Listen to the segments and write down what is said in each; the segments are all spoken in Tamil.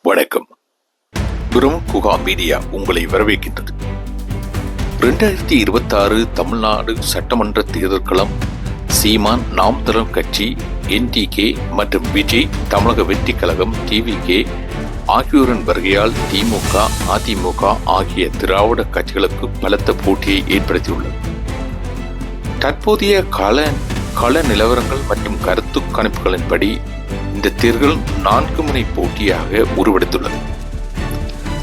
வணக்கம். குகா மீடியா உங்களை வரவேற்கின்றது. 2026 தமிழ்நாடு சட்டமன்ற தேர்தல்களம் சீமான் நாம் தமிழர் கட்சி, NTK மற்றும் விஜய் தமிழக வெற்றி கழகம் TVK ஆகியோரின் வருகையால் திமுக, அதிமுக ஆகிய திராவிட கட்சிகளுக்கு பலத்த போட்டியை ஏற்படுத்தியுள்ளது. தற்போதைய கள நிலவரங்கள் மற்றும் கருத்து கணிப்புகளின்படி இந்த தேர்தல் 4 முனை போட்டியாக உருவெடுத்துள்ளது.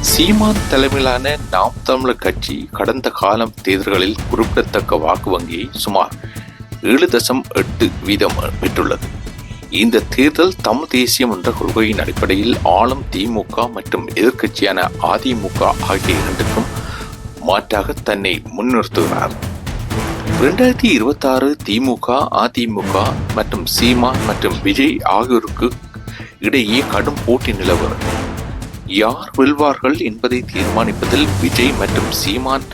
சீமான் தலைமையிலான நாம் தமிழர் கட்சி கடந்த காலம் தேர்தல்களில் குறிப்பிடத்தக்க வாக்கு வங்கியை சுமார் 7.8% பெற்றுள்ளது. இந்த தேர்தல் தமிழ் தேசியம் என்ற கொள்கையின் அடிப்படையில் ஆளும் திமுக மற்றும் எதிர்க்கட்சியான அதிமுக ஆகிய இரண்டுக்கும் மாற்றாக தன்னை முன்னிறுத்துகிறார். 2026 திமுக, அதிமுக மற்றும் சீமான் மற்றும் விஜய் ஆகியோருக்கு இடையே கடும் போட்டி நிலவுகிறது. யார் வெல்வார்கள் என்பதை தீர்மானிப்பதில் விஜய் மற்றும் சீமான்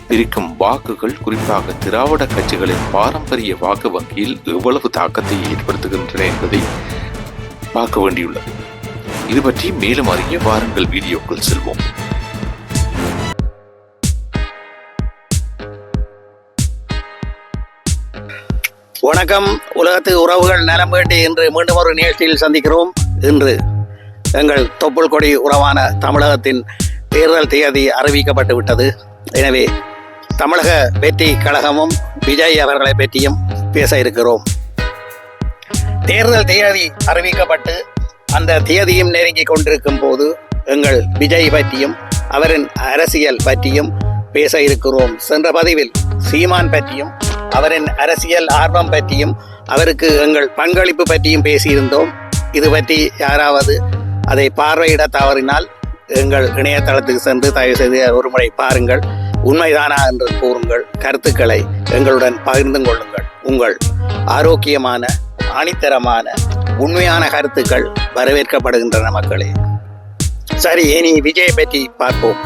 பிரிக்கும் வாக்குகள் குறிப்பாக திராவிட கட்சிகளின் பாரம்பரிய வாக்கு வங்கியில் எவ்வளவு தாக்கத்தை ஏற்படுத்துகின்றன என்பதை பார்க்க வேண்டியுள்ளது. இது பற்றி மேலும் அறிய வாருங்கள் வீடியோக்குள் செல்வோம். வணக்கம். உலகத்து உறவுகள் நலம் வேண்டி இன்று மீண்டும் ஒரு நிகழ்ச்சியில் சந்திக்கிறோம். இன்று எங்கள் தொப்புள் கொடி உறவான தமிழகத்தின் தேர்தல் தேதி அறிவிக்கப்பட்டு விட்டது. எனவே தமிழக வெற்றி கழகமும் விஜய் அவர்களை பற்றியும் பேச இருக்கிறோம். தேர்தல் தேதி அறிவிக்கப்பட்டு அந்த தேதியும் நெருங்கி கொண்டிருக்கும் போது எங்கள் விஜய் பற்றியும் அவரின் அரசியல் பற்றியும் பேச இருக்கிறோம். சென்ற பதிவில் சீமான் பற்றியும் அவரின் அரசியல் ஆர்வம் பற்றியும் அவருக்கு எங்கள் பங்களிப்பு பற்றியும் பேசியிருந்தோம். இது பற்றி யாராவது அதை பார்வையிட தவறினால் எங்கள் இணையதளத்துக்கு சென்று தயவு செய்து ஒரு முறை பாருங்கள். உண்மைதானா என்று கூறுங்கள். கருத்துக்களை எங்களுடன் பகிர்ந்து கொள்ளுங்கள். உங்கள் ஆரோக்கியமான, ஆணித்தரமான, உண்மையான கருத்துக்கள் வரவேற்கப்படுகின்றன மக்களே. சரி, இனி விஜய் பற்றி பார்ப்போம்.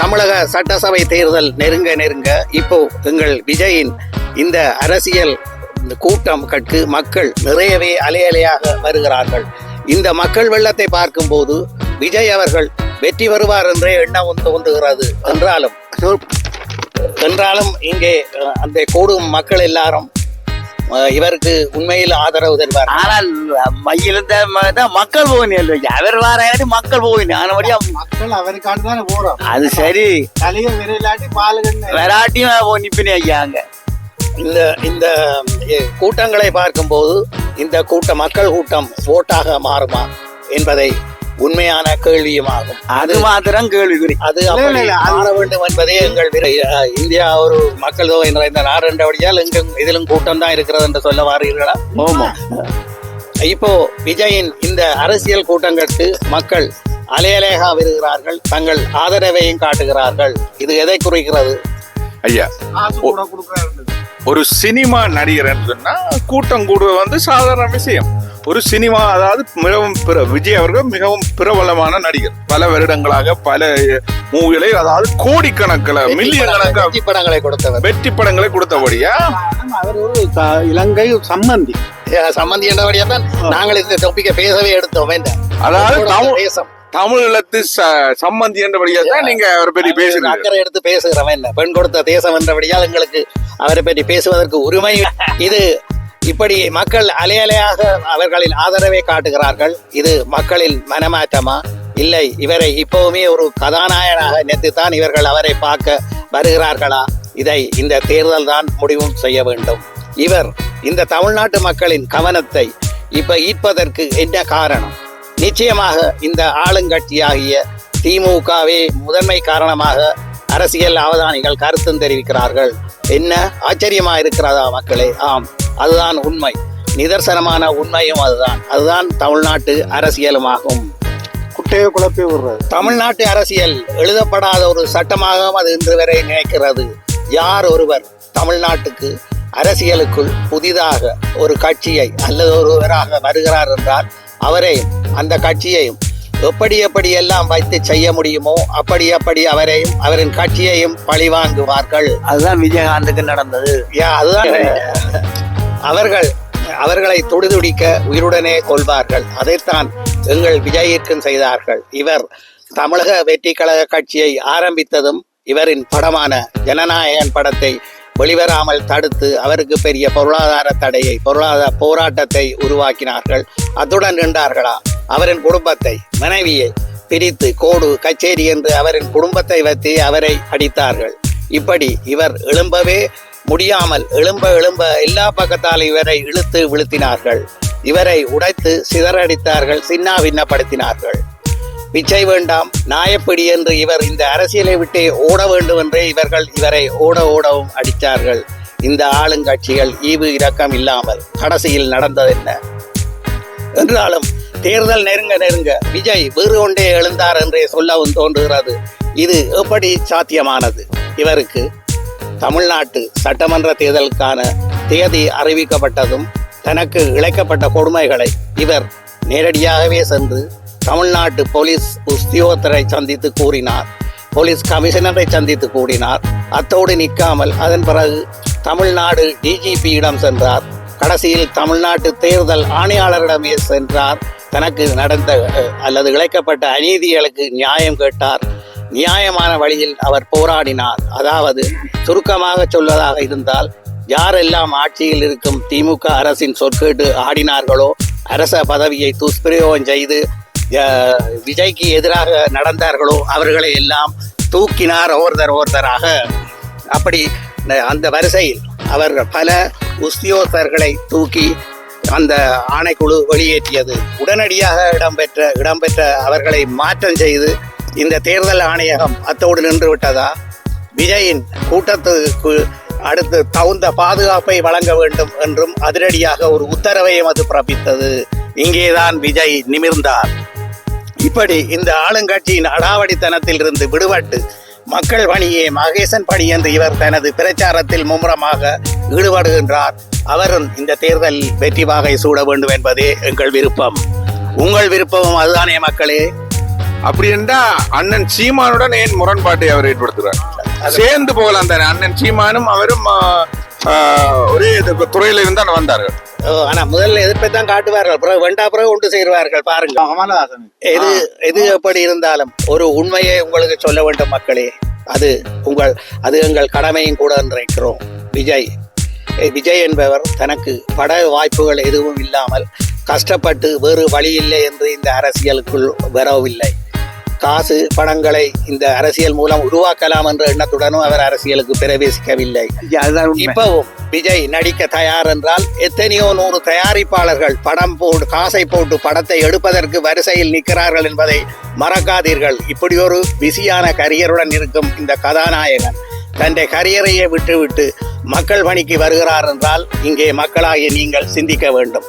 தமிழக சட்டசபை தேர்தல் நெருங்க இப்போ எங்கள் விஜயின் இந்த அரசியல் கூட்டம் கட்டு மக்கள் நிறையவே அலையலையாக வருகிறார்கள். இந்த மக்கள் வெள்ளத்தை பார்க்கும்போது விஜய் அவர்கள் வெற்றி வருவார் என்றே எண்ணம் தோன்றுகிறது. என்றாலும் இங்கே அந்த கூடும் மக்கள் எல்லாரும் இவருக்கு உண்மையில் ஆதரவு தருவார். ஆனால் மயிலிருந்த மக்கள் போகணும், அவர் வாராடி மக்கள் போகணும். ஆனபடியா மக்கள் அவருக்காண்டு தானே போறோம். அது சரி, தலையை விரையிலாட்டி பாலுகன்னு வெராட்டியும் நிப்பினே ஐயாங்க. இந்த கூட்டங்களை பார்க்கும்போது இந்த மக்கள் கூட்டம் ஓட்டாக மாறுமா என்பதை உண்மையான கேள்வியுமாகும். அது மாத்திரம் கேள்விக்குறி. அது மாற வேண்டும் என்பதே எங்கள் இந்தியா ஒரு மக்கள் தொகை நிறைந்த நாடு என்றபடியால் இதிலும் கூட்டம் தான் இருக்கிறது என்று சொல்ல வாரீர்களா? ஆமா. இப்போ விஜயின் இந்த அரசியல் கூட்டங்களுக்கு மக்கள் அலையலையாக வருகிறார்கள். தங்கள் ஆதரவையும் காட்டுகிறார்கள். இது எதை குறிக்கிறது? ஐயா, ஒரு சினிமா நடிகர் சொன்னா கூட்டம் கூடுவது சாதாரண விஷயம். ஒரு சினிமா, அதாவது மிகவும் விஜய் அவர்கள் மிகவும் பிரபலமான நடிகர். பல வருடங்களாக பல மூவிகளை, அதாவது கோடிக்கணக்கில் மில்லியன் கணக்கான வெற்றி படங்களை கொடுத்தபடியா அவர் ஒரு இலங்கை சம்பந்தி என்றபடியா தான் நாங்கள் இந்த டாபிக்கை பேசவே எடுத்தோம். அதாவது தமிழத்து சம்பந்தி என்றபடியா தான் நீங்க அவரை பற்றி பேசுறீங்க. அக்கறை எடுத்து பேசுகிறவன் என்ன, பெண் கொடுத்த தேசம் என்றபடியால் எங்களுக்கு அவரை பற்றி பேசுவதற்கு உரிமை. இது இப்படி மக்கள் அலையலையாக அவர்களின் ஆதரவை காட்டுகிறார்கள். இது மக்களின் மனமாற்றமா, இல்லை இவரை இப்பவுமே ஒரு கதாநாயகனாக நினைத்துத்தான் இவர்கள் அவரை பார்க்க வருகிறார்களா? இதை இந்த தேர்தல் தான் முடிவும் செய்ய வேண்டும். இவர் இந்த தமிழ்நாட்டு மக்களின் கவனத்தை இப்ப ஈர்ப்பதற்கு என்ன காரணம்? நிச்சயமாக இந்த ஆளுங்கட்சியாகிய திமுகவே முதன்மை காரணமாக அரசியல் அவதானிகள் கருத்தும் தெரிவிக்கிறார்கள். என்ன ஆச்சரியமா இருக்கிறதா மக்களே? ஆம், அதுதான் உண்மை. நிதர்சனமான உண்மையும் அதுதான் தமிழ்நாட்டு அரசியலுமாகும். குட்டையை குழப்பி விடுறது தமிழ்நாட்டு அரசியல் எழுதப்படாத ஒரு சட்டமாக அது இன்று வரை நினைக்கிறது. யார் ஒருவர் தமிழ்நாட்டுக்கு அரசியலுக்குள் புதிதாக ஒரு கட்சியை அல்லது ஒருவராக வருகிறார் என்றால் அவரை, அந்த கட்சியையும் எப்படி எல்லாம் வைத்து செய்ய முடியுமோ அப்படி அவரையும் அவரின் கட்சியையும் பழிவாங்குவார்கள். அதுதான் விஜயகாந்துக்கு நடந்தது. அதுதான் அவர்களை துடிதுடிக்க உயிருடனே கொள்வார்கள். அதைத்தான் எங்கள் விஜயிற்கும் செய்தார்கள். இவர் தமிழக வெற்றி கழக கட்சியை ஆரம்பித்ததும் இவரின் படமான ஜனநாயகன் படத்தை வெளிவராமல் தடுத்து அவருக்கு பெரிய பொருளாதார போராட்டத்தை உருவாக்கினார்கள். அத்துடன் நின்றார்களா? அவரின் குடும்பத்தை, மனைவியை பிரித்து கோடு கச்சேரி என்று அவரின் குடும்பத்தை வைத்து அவரை அடித்தார்கள். இப்படி இவர் எழும்பவே முடியாமல் எழும்ப எல்லா பக்கத்தால் இவரை இழுத்து வீழ்த்தினார்கள். இவரை உடைத்து சிதறடித்தார்கள், சின்னாபின்னப்படுத்தினார்கள். பிச்சை வேண்டாம், நாயப்பிடி என்று இவர் இந்த அரசியலை விட்டே ஓட வேண்டும் என்றே இவரை ஓடவும் அடித்தார்கள். இந்த ஆளுங்கட்சிகள் ஈவு இரக்கம் இல்லாமல் கடைசியில் நடந்தது என்ன என்றாலும் தேர்தல் நெருங்க விஜய் வீறு கொண்டே எழுந்தார் என்றே சொல்லவும் தோன்றுகிறது. இது எப்படி சாத்தியமானது? இவருக்கு தமிழ்நாட்டு சட்டமன்ற தேர்தலுக்கான தேதி அறிவிக்கப்பட்டதும் தனக்கு இழைக்கப்பட்ட கொடுமைகளை இவர் நேரடியாகவே சென்று தமிழ்நாட்டு போலீஸ் உத்தியோகத்தரை சந்தித்து கூறினார், போலீஸ் கமிஷனரை சந்தித்து கூறினார். அத்தோடு நிற்காமல் அதன் பிறகு தமிழ்நாடு டிஜிபியிடம் சென்றார். கடைசியில் தமிழ்நாட்டு தேர்தல் ஆணையாளரிடமே சென்றார். தனக்கு நடந்த அல்லது இழைக்கப்பட்ட அநீதிகளுக்கு நியாயம் கேட்டார். நியாயமான வழியில் அவர் போராடினார். அதாவது சுருக்கமாக சொல்வதாக இருந்தால், யாரெல்லாம் ஆட்சியில் இருக்கும் திமுக அரசின் சொற்கேட்டு ஆடினார்களோ, அரச பதவியை துஷ்பிரயோகம் செய்து விஜய்க்கு எதிராக நடந்தார்களோ அவர்களை எல்லாம் தூக்கினார் ஒருத்தராக. அப்படி அந்த வரிசையில் அவர்கள் பல உத்தியோகஸ்தர்களை தூக்கி அந்த ஆணைக்குழு வெளியேற்றியது. உடனடியாக இடம்பெற்ற அவர்களை மாற்றம் செய்து இந்த தேர்தல் ஆணையகம் அத்தோடு நின்று விட்டதா? விஜயின் கூட்டத்துக்கு அடுத்து தகுந்த பாதுகாப்பை வழங்க வேண்டும் என்றும் அதிரடியாக ஒரு உத்தரவையும் அது பிறப்பித்தது. இங்கேதான் விஜய் நிமிர்ந்தார். இப்படி இந்த ஆளுங்கட்சியின் அடாவடித்தனத்தில் இருந்து விடுபட்டு மக்கள் பணியே மகேசன் பணி என்று இவர் தனது பிரச்சாரத்தில் மும்முரமாக ஈடுபடுகின்றார். அவரும் இந்த தேர்தலில் வெற்றி வாகை சூட வேண்டும் என்பதே எங்கள் விருப்பம். உங்கள் விருப்பமும் அதுதானே மக்களே? அப்படி என்றா அண்ணன் சீமானுடன் ஏன் முரண்பாட்டை அவர் ஏற்படுத்துகிறார்? சேர்ந்து போகலாம் தானே. அண்ணன் சீமானும் அவரும் ஒரே துறையில இருந்தால் வந்தார்கள். ஆனா முதல்ல எதிர்ப்பை தான் காட்டுவார்கள், பிறகு ஒன்று சேருவார்கள். பாருங்க, எது எப்படி இருந்தாலும் ஒரு உண்மையை உங்களுக்கு சொல்ல வேண்டும் மக்களே. அது எங்கள் கடமையும் கூட நினைக்கிறோம். விஜய் என்பவர் தனக்கு பட வாய்ப்புகள் எதுவும் இல்லாமல் கஷ்டப்பட்டு வேறு வழி இல்லை என்று இந்த அரசியலுக்குள் வரவில்லை. காசு பணங்களை இந்த அரசியல் மூலம் உருவாக்கலாம் என்ற எண்ணத்துடனும் அவர் அரசியலுக்கு பிரவேசிக்கவில்லை. இப்பவும் விஜய் நடிக்க தயார் என்றால் எத்தனையோ 100 தயாரிப்பாளர்கள் காசை போட்டு படத்தை எடுப்பதற்கு வரிசையில் நிற்கிறார்கள் என்பதை மறக்காதீர்கள். இப்படி ஒரு பிஸியான கரியருடன் இருக்கும் இந்த கதாநாயகன் தன்னுடைய கரியரையே விட்டு மக்கள் பணிக்கு வருகிறார் என்றால் இங்கே மக்களாகிய நீங்கள் சிந்திக்க வேண்டும்.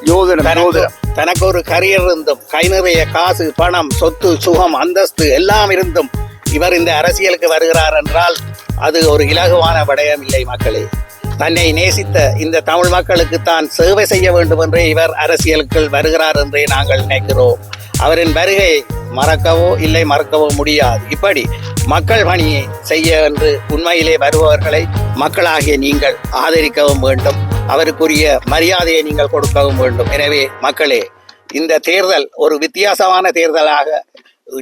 தனக்கு ஒரு கரியர் இருந்தும், கை நிறைய காசு, பணம், சொத்து, சுகம், அந்தஸ்து எல்லாம் இருந்தும் இவர் இந்த அரசியலுக்கு வருகிறார் என்றால் அது ஒரு இலகுவான விடயம் இல்லை மக்களே. தன்னை நேசித்த இந்த தமிழ் மக்களுக்கு தான் சேவை செய்ய வேண்டும் என்றே இவர் அரசியலுக்குள் வருகிறார் என்றே நாங்கள் நினைக்கிறோம். அவரின் வருகையை மறக்கவோ முடியாது. இப்படி மக்கள் பணியை செய்ய என்று உண்மையிலே வருபவர்களை மக்களாகிய நீங்கள் ஆதரிக்கவும் வேண்டும். அவருக்குரிய மரியாதையை நீங்கள் கொடுக்கவும் வேண்டும். எனவே மக்களே, இந்த தேர்தல் ஒரு வித்தியாசமான தேர்தலாக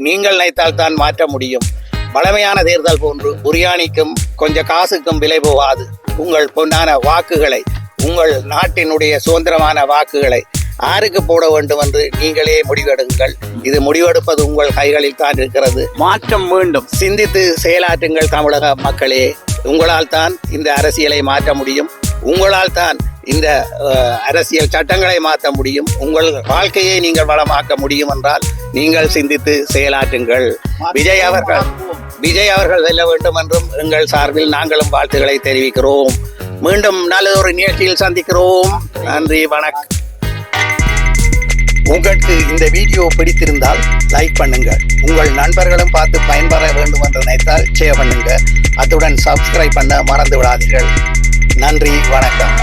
நீங்கள் நினைத்தால் தான் மாற்ற முடியும். பழமையான தேர்தல் போன்று பிரியாணிக்கும் கொஞ்சம் காசுக்கும் விலை போகாது. உங்கள் பொன்னான வாக்குகளை, உங்கள் நாட்டினுடைய சுதந்திரமான வாக்குகளை யாருக்கு போட வேண்டும் என்று நீங்களே முடிவெடுங்கள். இது முடிவெடுப்பது உங்கள் கைகளில் தான் இருக்கிறது. மாற்றம் வேண்டும். சிந்தித்து செயலாற்றுங்கள் தமிழக மக்களே. உங்களால் தான் இந்த அரசியலை மாற்ற முடியும். உங்களால் தான் இந்த அரசியல் சட்டங்களை மாற்ற முடியும். உங்கள் வாழ்க்கையை நீங்கள் வளமாக்க முடியும் என்றால் நீங்கள் சிந்தித்து செயலாற்றுங்கள். விஜய் அவர்கள் வெல்ல வேண்டும் என்றும் எங்கள் சார்பில் நாங்களும் வாழ்த்துக்களை தெரிவிக்கிறோம். மீண்டும் நல்ல ஒரு நிகழ்ச்சியில் சந்திக்கிறோம். நன்றி, வணக்கம். உங்களுக்கு இந்த வீடியோ பிடித்திருந்தால் லைக் பண்ணுங்க. உங்கள் நண்பர்களும் பார்த்து பயன்பெற வேண்டும் என்று நினைத்தால் ஷேர் பண்ணுங்க. அத்துடன் சப்ஸ்கிரைப் பண்ண மறந்து விடாதீர்கள். நன்றி, வணக்கம்.